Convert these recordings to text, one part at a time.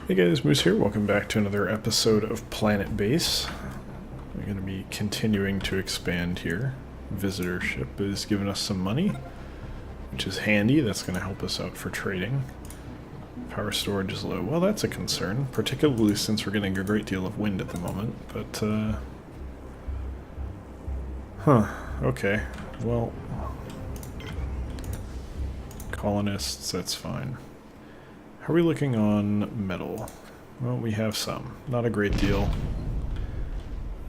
Hey guys, Moose here. Welcome back to another episode of Planetbase. We're going to be continuing to expand here. Visitorship is giving us some money, which is handy. That's going to help us out for trading. Power storage is low. Well, that's a concern, particularly since we're getting a great deal of wind at the moment. But, okay. Well, colonists, that's fine. How are we looking on metal? Well, we have some. Not a great deal.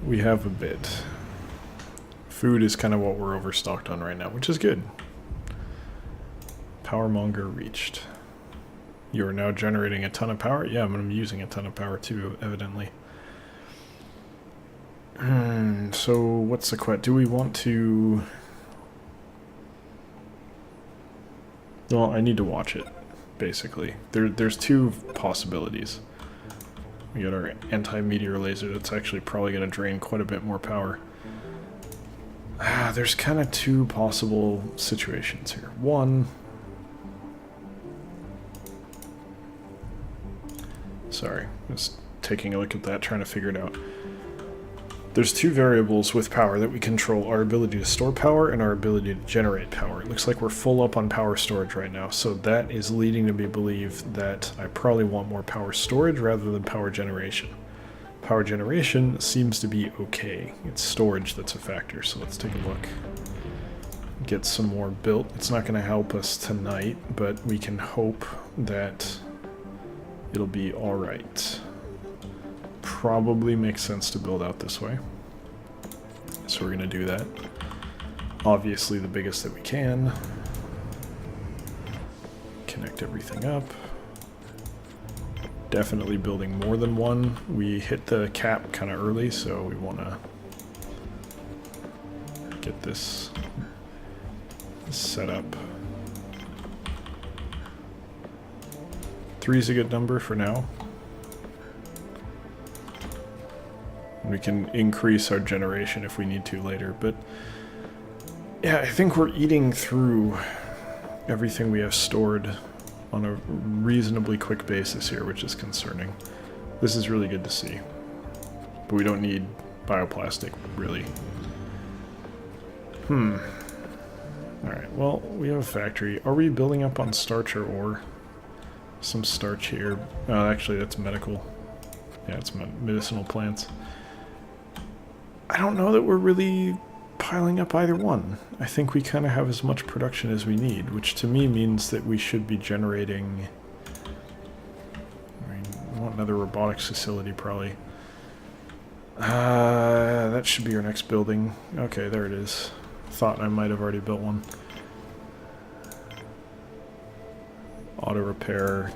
We have a bit. Food is kind of what we're overstocked on right now, which is good. Powermonger reached. You are now generating a ton of power? Yeah, I'm using a ton of power too, evidently. So what's the question? Do we want to... Well, I need to watch it. Basically, there's two possibilities. We got our anti-meteor laser that's actually probably going to drain quite a bit more power. There's kind of two possible situations here. One, sorry, just taking a look at that, trying to figure it out. There's two variables with power that we control, our ability to store power and our ability to generate power. It looks like we're full up on power storage right now, so that is leading to me believe that I probably want more power storage rather than power generation. Power generation seems to be okay. It's storage that's a factor, so let's take a look. Get some more built. It's not going to help us tonight, but we can hope that it'll be alright. Probably makes sense to build out this way. So we're going to do that. Obviously the biggest that we can. Connect everything up. Definitely building more than one. We hit the cap kind of early, so we want to get this set up. 3 is a good number for now. We can increase our generation if we need to later, but yeah, I think we're eating through everything we have stored on a reasonably quick basis here, which is concerning. This is really good to see, but we don't need bioplastic, really. Alright, well, we have a factory. Are we building up on starch or ore? Some starch here. Oh, actually, that's medical. Yeah, it's medicinal plants. I don't know that we're really piling up either one. I think we kind of have as much production as we need, which to me means that we should be generating... we want another robotics facility, probably. That should be our next building. Okay, there it is. Thought I might have already built one. Auto repair.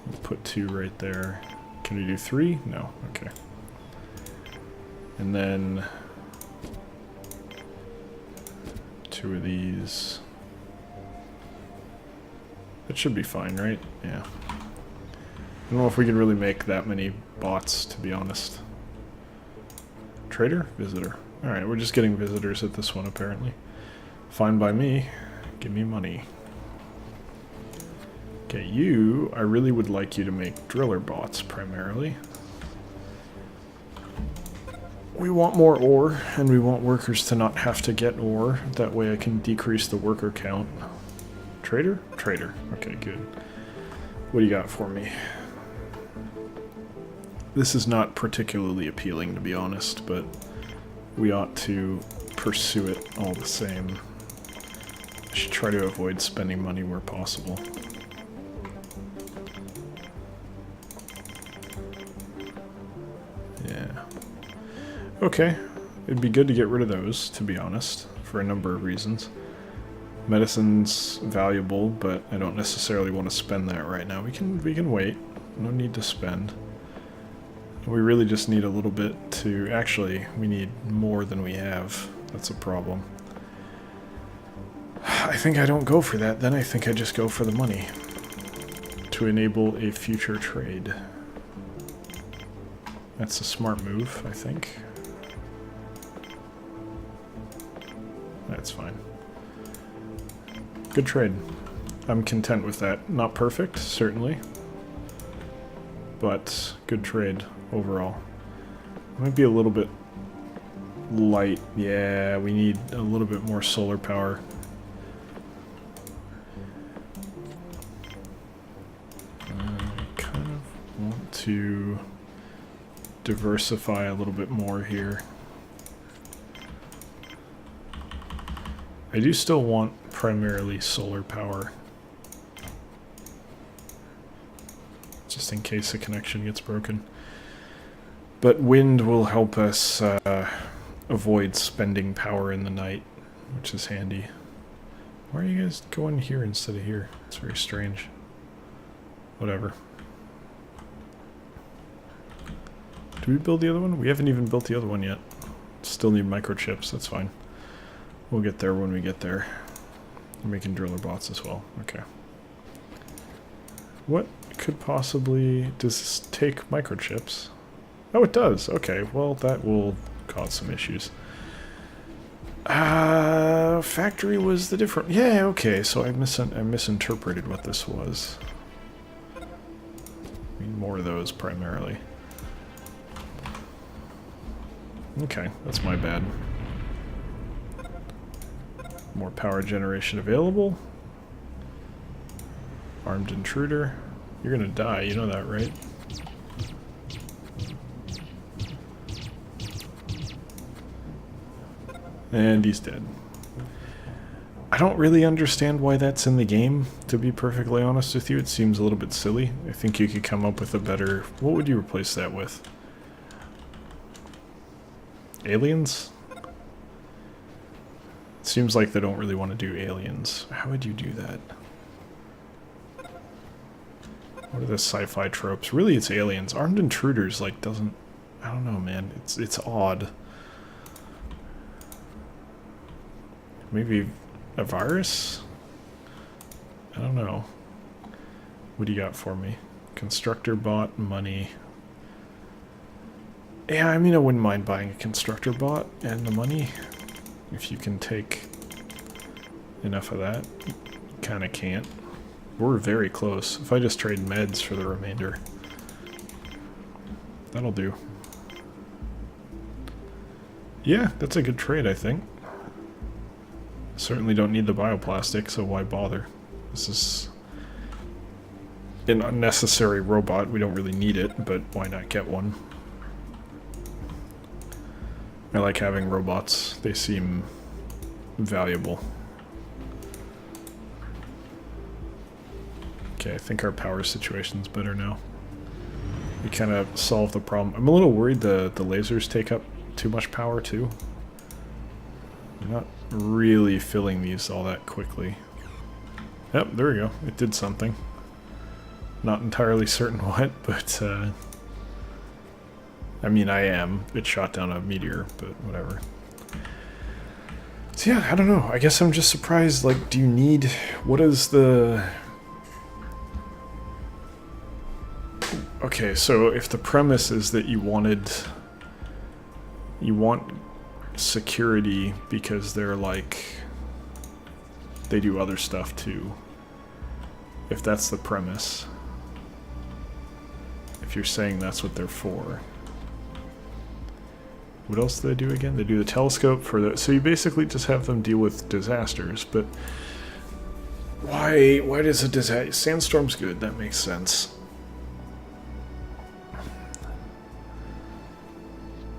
We'll put 2 right there. Can we do 3? No. Okay. And then 2 of these. That should be fine, right? Yeah. I don't know if we can really make that many bots, to be honest. Trader? Visitor. Alright, we're just getting visitors at this one, apparently. Fine by me. Give me money. Okay, you, I really would like you to make driller bots, primarily. We want more ore, and we want workers to not have to get ore. That way I can decrease the worker count. Trader? Trader. Okay, good. What do you got for me? This is not particularly appealing, to be honest, but we ought to pursue it all the same. I should try to avoid spending money where possible. Okay, it'd be good to get rid of those, to be honest, for a number of reasons. Medicine's valuable, but I don't necessarily want to spend that right now. We can wait. No need to spend. We really just need a little bit to... Actually, we need more than we have. That's a problem. I think I don't go for that, then I think I just go for the money. To enable a future trade. That's a smart move, I think. That's fine. Good trade. I'm content with that. Not perfect, certainly. but good trade overall. Might be a little bit light. Yeah, we need a little bit more solar power. I kind of want to diversify a little bit more here. I do still want primarily solar power, just in case the connection gets broken. But wind will help us avoid spending power in the night, which is handy. Why are you guys going here instead of here? It's very strange. Whatever. Do we build the other one? We haven't even built the other one yet. Still need microchips, that's fine. We'll get there when we get there. I'm making driller bots as well. Okay. What could possibly... Does this take microchips? Oh, it does. Okay, well, that will cause some issues. Factory was the different... Yeah, okay, so I misinterpreted what this was. I mean, more of those, primarily. Okay, that's my bad. More power generation available. Armed intruder. You're gonna die, you know that, right? And he's dead. I don't really understand why that's in the game, to be perfectly honest with you. It seems a little bit silly. I think you could come up with a better... What would you replace that with? Aliens? It seems like they don't really want to do aliens. How would you do that? What are the sci-fi tropes? Really, it's aliens. Armed intruders, like, doesn't... I don't know, man. It's odd. Maybe a virus? I don't know. What do you got for me? Constructor bot, money. Yeah, I mean, I wouldn't mind buying a constructor bot and the money. If you can take enough of that. Kinda can't. We're very close. If I just trade meds for the remainder. That'll do. Yeah, that's a good trade, I think. Certainly don't need the bioplastic, so why bother? This is an unnecessary robot. We don't really need it, but why not get one? I like having robots. They seem valuable. Okay, I think our power situation's better now. We kind of solved the problem. I'm a little worried the lasers take up too much power, too. I'm not really filling these all that quickly. Yep, there we go. It did something. Not entirely certain what, but I mean, I am. It shot down a meteor, but whatever. So yeah, I don't know. I guess I'm just surprised, like, do you need... What is the... Okay, so if the premise is that you want security because they're like... They do other stuff too. If that's the premise. If you're saying that's what they're for. What else do they do again? They do the telescope for the... So you basically just have them deal with disasters, but... Why does a disaster... Sandstorm's good, that makes sense.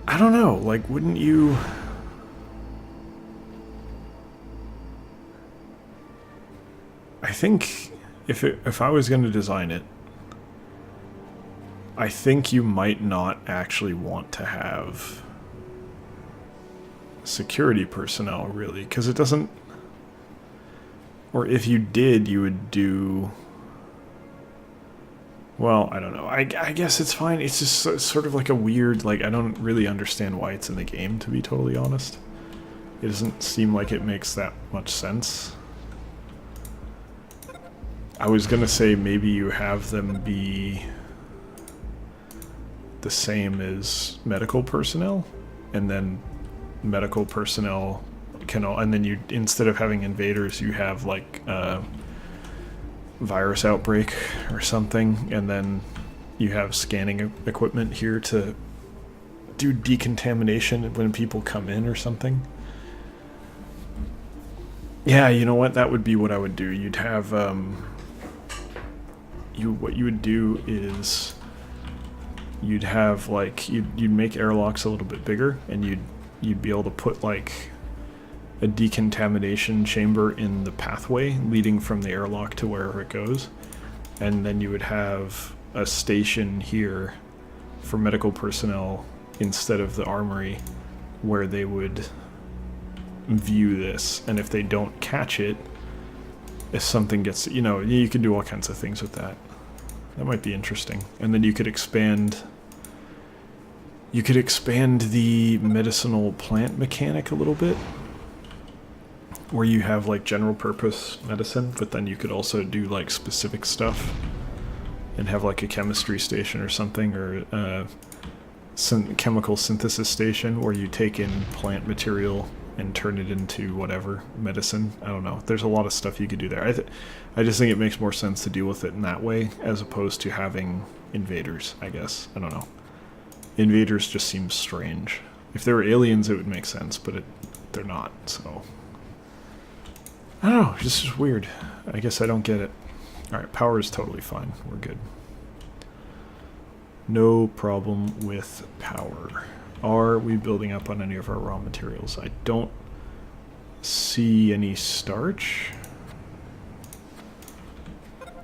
I don't know, like, wouldn't you... I think if I was going to design it, I think you might not actually want to have security personnel, really, because it doesn't... Or if you did, you would do... Well, I don't know. I guess it's fine. It's just sort of like a weird... Like, I don't really understand why it's in the game, to be totally honest. It doesn't seem like it makes that much sense. I was gonna say maybe you have them be the same as medical personnel, and then medical personnel can all, and then you, instead of having invaders, you have like a virus outbreak or something, and then you have scanning equipment here to do decontamination when people come in or something. Yeah, you know what? That would be what I would do. You'd have what you would do is you'd have like you'd make airlocks a little bit bigger, and you'd be able to put like a decontamination chamber in the pathway leading from the airlock to wherever it goes, and then you would have a station here for medical personnel instead of the armory where they would view this, and if they don't catch it, if something gets, you could do all kinds of things with that. That might be interesting. And then you could expand the medicinal plant mechanic a little bit, where you have like general purpose medicine, but then you could also do like specific stuff and have like a chemistry station or something, or chemical synthesis station where you take in plant material and turn it into whatever medicine. I don't know. There's a lot of stuff you could do there. I just think it makes more sense to deal with it in that way as opposed to having invaders, I guess. I don't know. Invaders just seem strange. If they were aliens, it would make sense, but they're not, so... I don't know. This is weird. I guess I don't get it. Alright, power is totally fine. We're good. No problem with power. Are we building up on any of our raw materials? I don't see any starch.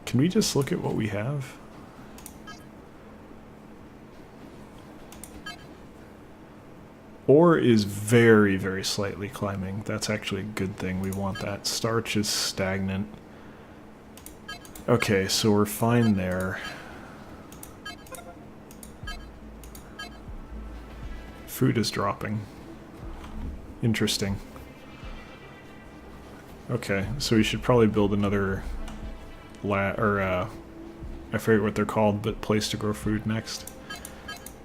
Can we just look at what we have? Ore is very, very slightly climbing. That's actually a good thing. We want that. Starch is stagnant. Okay, so we're fine there. Food is dropping. Interesting. Okay, so we should probably build another I forget what they're called, but place to grow food next.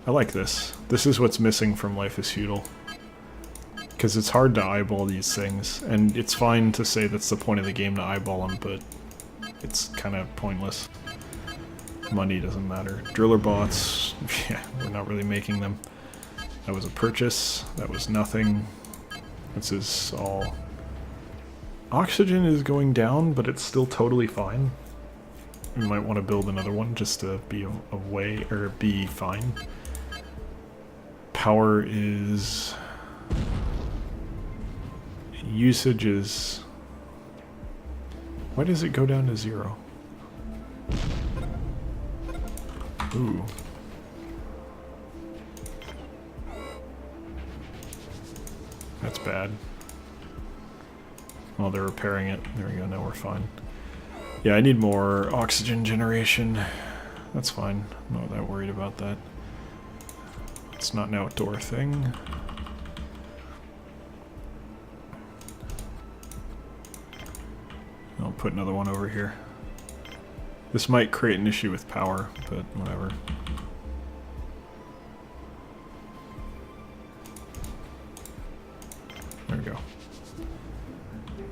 I like this. This is what's missing from Life is Feudal. Because it's hard to eyeball these things, and it's fine to say that's the point of the game to eyeball them, but it's kind of pointless. Money doesn't matter. Driller bots, yeah, we're not really making them. That was a purchase. That was nothing. This is all... Oxygen is going down, but it's still totally fine. We might want to build another one just to be away, or be fine. Power is... Usage is... Why does it go down to 0? Ooh. That's bad. Well, they're repairing it. There we go, now we're fine. Yeah, I need more oxygen generation. That's fine. I'm not that worried about that. It's not an outdoor thing. I'll put another one over here. This might create an issue with power, but whatever. There we go.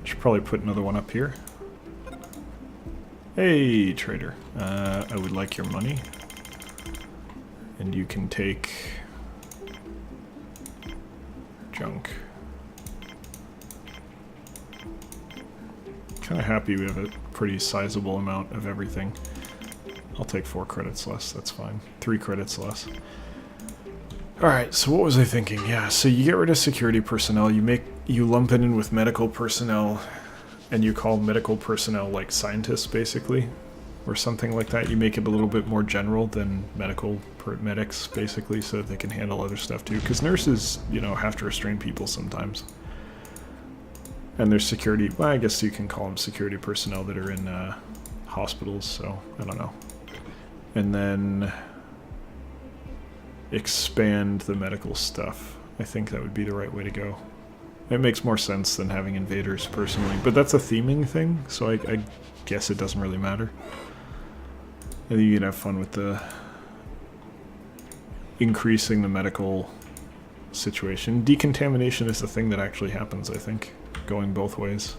Should probably put another one up here. Hey, trader. I would like your money. And you can take... junk. Kind of happy we have a pretty sizable amount of everything. I'll take 4 credits less, that's fine. 3 credits less. Alright, so what was I thinking? Yeah, so you get rid of security personnel, you lump it in with medical personnel, and you call medical personnel like scientists, basically, or something like that. You make it a little bit more general than medics, basically, so that they can handle other stuff too. Because nurses, have to restrain people sometimes. And there's security, well, I guess you can call them security personnel that are in hospitals, so I don't know. And then expand the medical stuff. I think that would be the right way to go. It makes more sense than having invaders, personally. But that's a theming thing, so I guess it doesn't really matter. I think you can have fun with the increasing the medical situation. Decontamination is the thing that actually happens, I think, going both ways.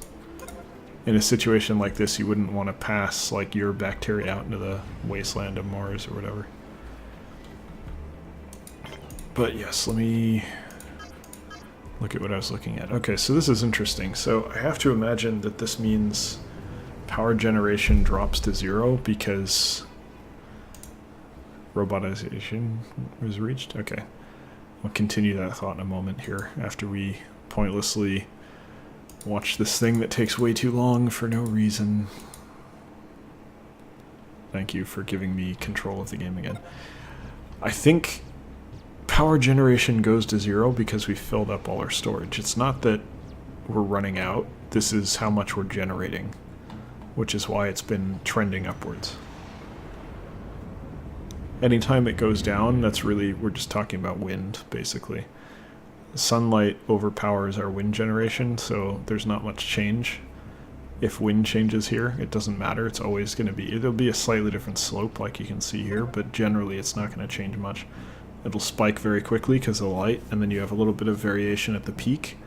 In a situation like this, you wouldn't want to pass like your bacteria out into the wasteland of Mars or whatever. But yes, let me look at what I was looking at. Okay, so this is interesting. So I have to imagine that this means power generation drops to 0 because robotization was reached. Okay, I'll continue that thought in a moment here after we pointlessly watch this thing that takes way too long for no reason. Thank you for giving me control of the game again. I think power generation goes to 0 because we filled up all our storage. It's not that we're running out. This is how much we're generating, which is why it's been trending upwards. Anytime it goes down, that's really, we're just talking about wind, basically. Sunlight overpowers our wind generation, so there's not much change. If wind changes here, it doesn't matter. It's always going to be, it'll be a slightly different slope like you can see here, but generally it's not going to change much. It'll spike very quickly because of the light, and then you have a little bit of variation at the peak.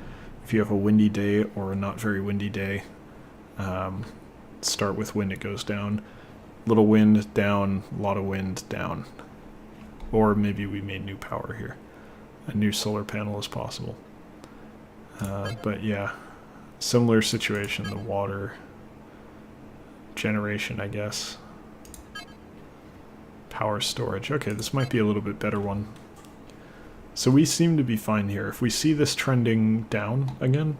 If you have a windy day or a not very windy day, start with wind, it goes down. Little wind, down, a lot of wind, down. Or maybe we made new power here. A new solar panel is possible. But yeah, similar situation, the water generation, I guess. Power storage. Okay, this might be a little bit better one. So we seem to be fine here. If we see this trending down again,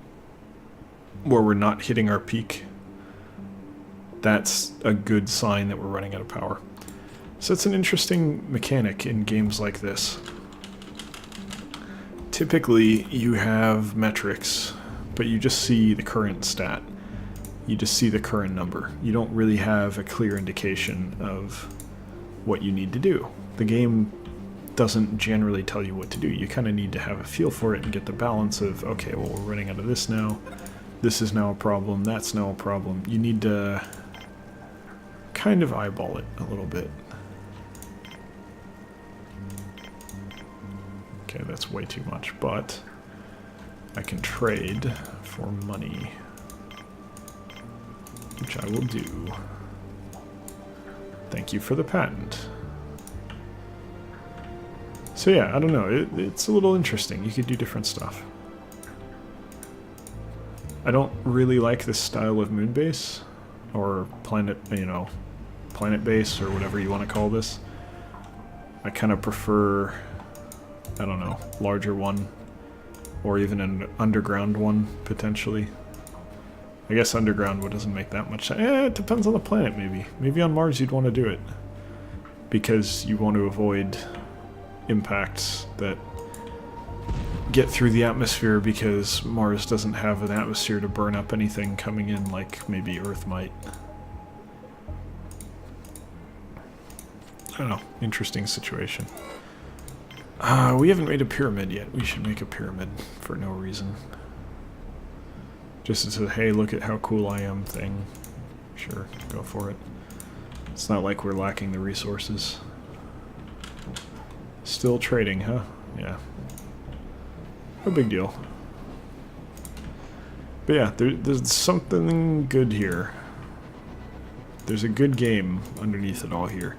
where we're not hitting our peak, that's a good sign that we're running out of power. So it's an interesting mechanic in games like this. Typically, you have metrics, but you just see the current stat. You just see the current number. You don't really have a clear indication of what you need to do. The game doesn't generally tell you what to do. You kind of need to have a feel for it and get the balance of, okay, well, we're running out of this now. This is now a problem. That's now a problem. You need to kind of eyeball it a little bit. Okay, that's way too much, but I can trade for money, which I will do. Thank you for the patent. So yeah, I don't know, it's a little interesting. You could do different stuff. I don't really like this style of Moonbase, or planet, you know, Planetbase, or whatever you want to call this. I kind of prefer, I don't know, larger one, or even an underground one, potentially. I guess underground one doesn't make that much sense. It depends on the planet, maybe. Maybe on Mars you'd want to do it, because you want to avoid impacts that get through the atmosphere, because Mars doesn't have an atmosphere to burn up anything coming in like maybe Earth might. I don't know, interesting situation. We haven't made a pyramid yet. We should make a pyramid for no reason. Just as a, hey, look at how cool I am thing. Sure, go for it. It's not like we're lacking the resources. Still trading, huh? Yeah. No big deal. But yeah, there's something good here. There's a good game underneath it all here.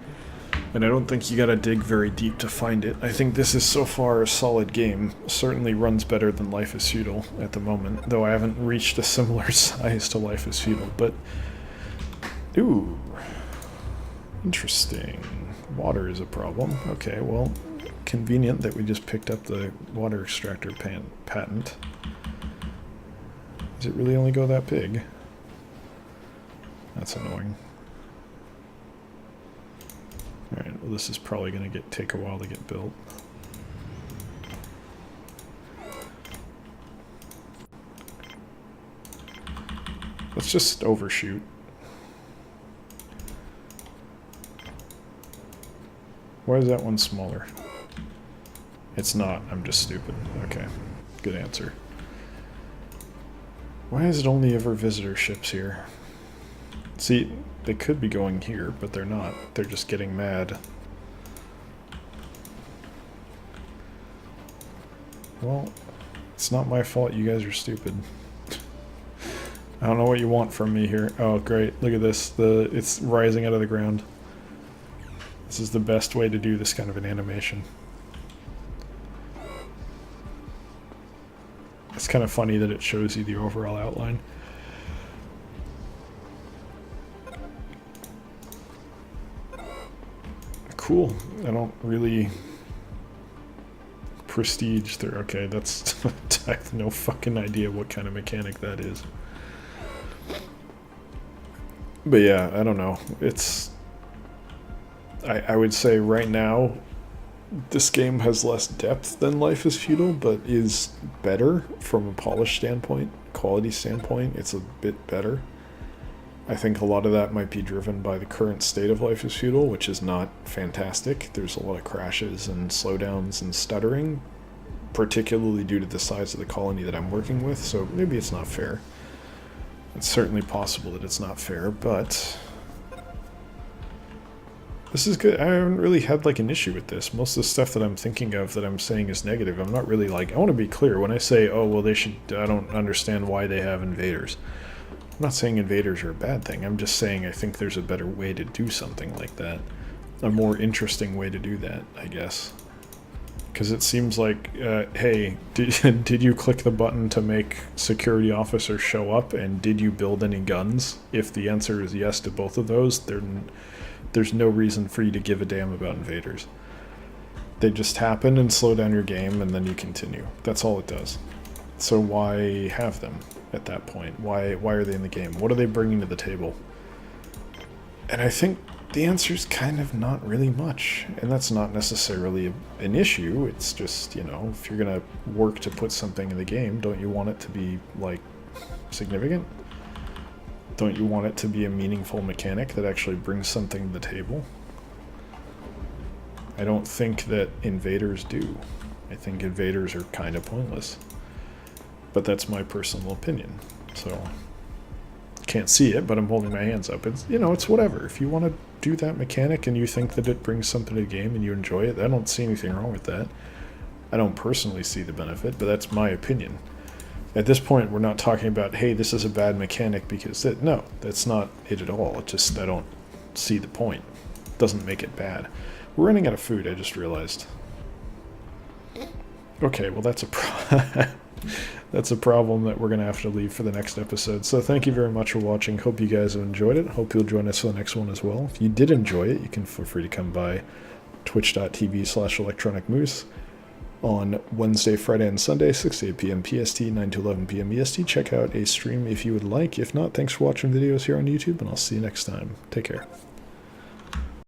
And I don't think you gotta dig very deep to find it. I think this is so far a solid game. Certainly runs better than Life is Feudal at the moment, though I haven't reached a similar size to Life is Feudal, but... Ooh. Interesting. Water is a problem. Okay, well, convenient that we just picked up the water extractor patent. Does it really only go that big? That's annoying. Alright, well this is probably going to take a while to get built. Let's just overshoot. Why is that one smaller? It's not, I'm just stupid. Okay, good answer. Why is it only ever visitor ships here? See, they could be going here, but they're not. They're just getting mad. Well, it's not my fault you guys are stupid. I don't know what you want from me here. Oh, great. Look at this. It's rising out of the ground. This is the best way to do this kind of an animation. It's kind of funny that it shows you the overall outline. Cool. I don't really... Prestige there. Okay, that's... I have no fucking idea what kind of mechanic that is. But yeah, I don't know. It's... I would say right now, this game has less depth than Life is Feudal, but is better from a polish standpoint, quality standpoint. It's a bit better. I think a lot of that might be driven by the current state of Life is Feudal, which is not fantastic. There's a lot of crashes and slowdowns and stuttering, particularly due to the size of the colony that I'm working with, so maybe it's not fair. It's certainly possible that it's not fair, but... This is good. I haven't really had like an issue with this. Most of the stuff that I'm thinking of that I'm saying is negative, I'm not really like... I want to be clear. When I say, oh, well, they should... I don't understand why they have invaders. I'm not saying invaders are a bad thing. I'm just saying I think there's a better way to do something like that. A more interesting way to do that, I guess. Because it seems like, hey, did you click the button to make security officers show up, and did you build any guns? If the answer is yes to both of those, there's no reason for you to give a damn about invaders. They just happen and slow down your game, and then you continue. That's all it does. So why have them at that point? Why are they in the game? What are they bringing to the table? And I think the answer is kind of not really much. And that's not necessarily an issue. It's just, you know, if you're going to work to put something in the game, don't you want it to be, like, significant? Don't you want it to be a meaningful mechanic that actually brings something to the table? I don't think that invaders do. I think invaders are kind of pointless. But that's my personal opinion. So, can't see it, but I'm holding my hands up. It's, you know, it's whatever. If you want to do that mechanic and you think that it brings something to the game and you enjoy it, I don't see anything wrong with that. I don't personally see the benefit, but that's my opinion. At this point, we're not talking about, hey, this is a bad mechanic because that. No, that's not it at all. It just, I don't see the point. It doesn't make it bad. We're running out of food, I just realized. Okay, well that's a that's a problem that we're going to have to leave for the next episode. So thank you very much for watching. Hope you guys have enjoyed it. Hope you'll join us for the next one as well. If you did enjoy it, you can feel free to come by twitch.tv/electronicmoose on Wednesday, Friday, and Sunday, 6 to 8 p.m. PST, 9 to 11 p.m. EST. Check out a stream if you would like. If not, thanks for watching videos here on YouTube, and I'll see you next time. Take care.